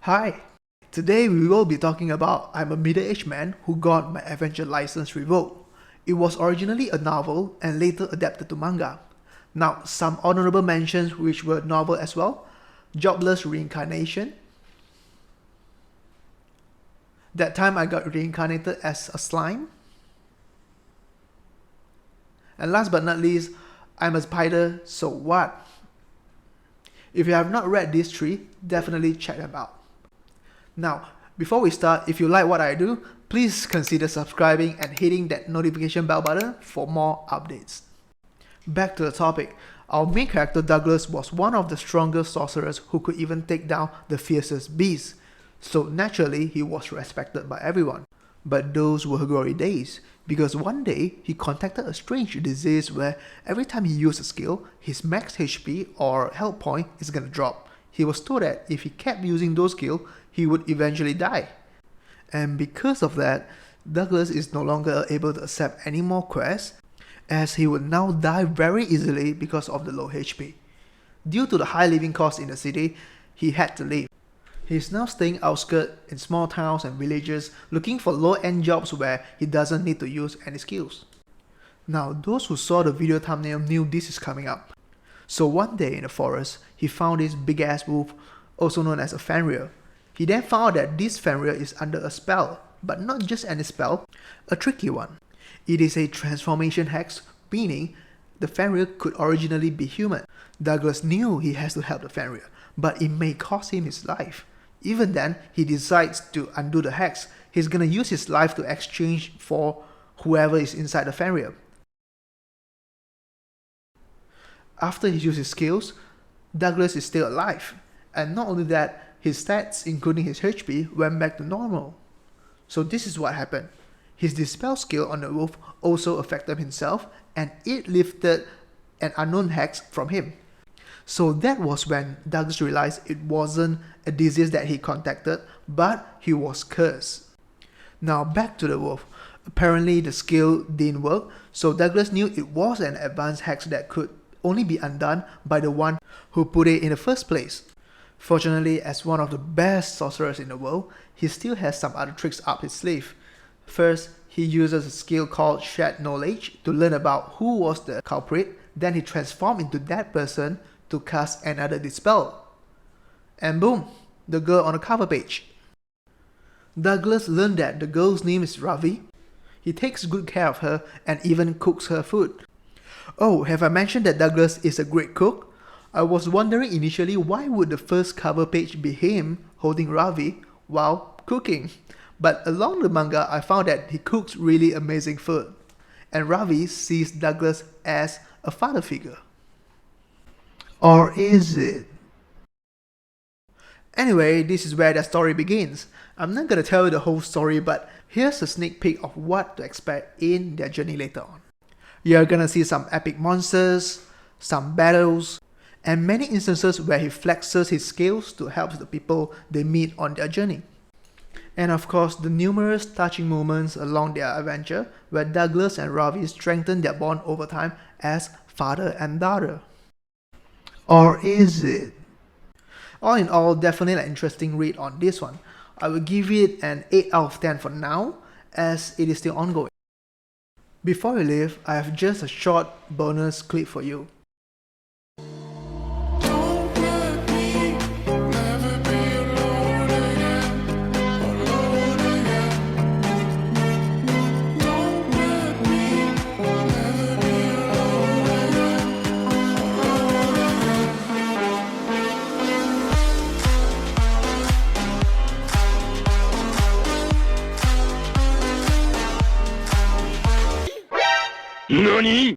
Hi, today we will be talking about I'm a middle-aged man who got my adventure license revoked. It was originally a novel and later adapted to manga. Now, some honorable mentions which were novel as well: Jobless Reincarnation. That time I got reincarnated as a slime. And last but not least, I'm a spider, so what? If you have not read these three, definitely check them out. Now, before we start, if you like what I do, please consider subscribing and hitting that notification bell button for more updates. Back to the topic, our main character Douglas was one of the strongest sorcerers who could even take down the fiercest beasts, so naturally he was respected by everyone. But those were glory days, because one day he contracted a strange disease where every time he used a skill, his max HP or health point is gonna drop. He was told that if he kept using those skills, he would eventually die. And because of that, Douglas is no longer able to accept any more quests, as he would now die very easily because of the low HP. Due to the high living costs in the city, he had to leave. He is now staying outskirts in small towns and villages looking for low-end jobs where he doesn't need to use any skills. Now, those who saw the video thumbnail knew this is coming up. So one day in the forest, he found this big-ass wolf, also known as a Fenrir. He then found that this Fenrir is under a spell, but not just any spell, a tricky one. It is a transformation hex, meaning the Fenrir could originally be human. Douglas knew he has to help the Fenrir, but it may cost him his life. Even then, he decides to undo the hex. He's gonna use his life to exchange for whoever is inside the Fenrir. After he used his skills, Douglas is still alive, and not only that, his stats, including his HP, went back to normal. So this is what happened. His dispel skill on the wolf also affected himself, and it lifted an unknown hex from him. So that was when Douglas realized it wasn't a disease that he contacted, but he was cursed. Now back to the wolf. Apparently the skill didn't work, so Douglas knew it was an advanced hex that could only be undone by the one who put it in the first place. Fortunately, as one of the best sorcerers in the world, he still has some other tricks up his sleeve. First, he uses a skill called Shared Knowledge to learn about who was the culprit, then he transforms into that person to cast another dispel. And boom, the girl on the cover page. Douglas learned that the girl's name is Ravi. He takes good care of her and even cooks her food. Oh, have I mentioned that Douglas is a great cook? I was wondering initially why would the first cover page be him holding Ravi while cooking. But along the manga I found that he cooks really amazing food. And Ravi sees Douglas as a father figure. Or is it? Anyway, this is where the story begins. I'm not gonna tell you the whole story, but here's a sneak peek of what to expect in their journey later on. You're gonna see some epic monsters, some battles, and many instances where he flexes his skills to help the people they meet on their journey. And of course, the numerous touching moments along their adventure where Douglas and Ravi strengthen their bond over time as father and daughter. Or is it? All in all, definitely an interesting read on this one. I will give it an 8 out of 10 for now, as it is still ongoing. Before we leave, I have just a short bonus clip for you. NANI?!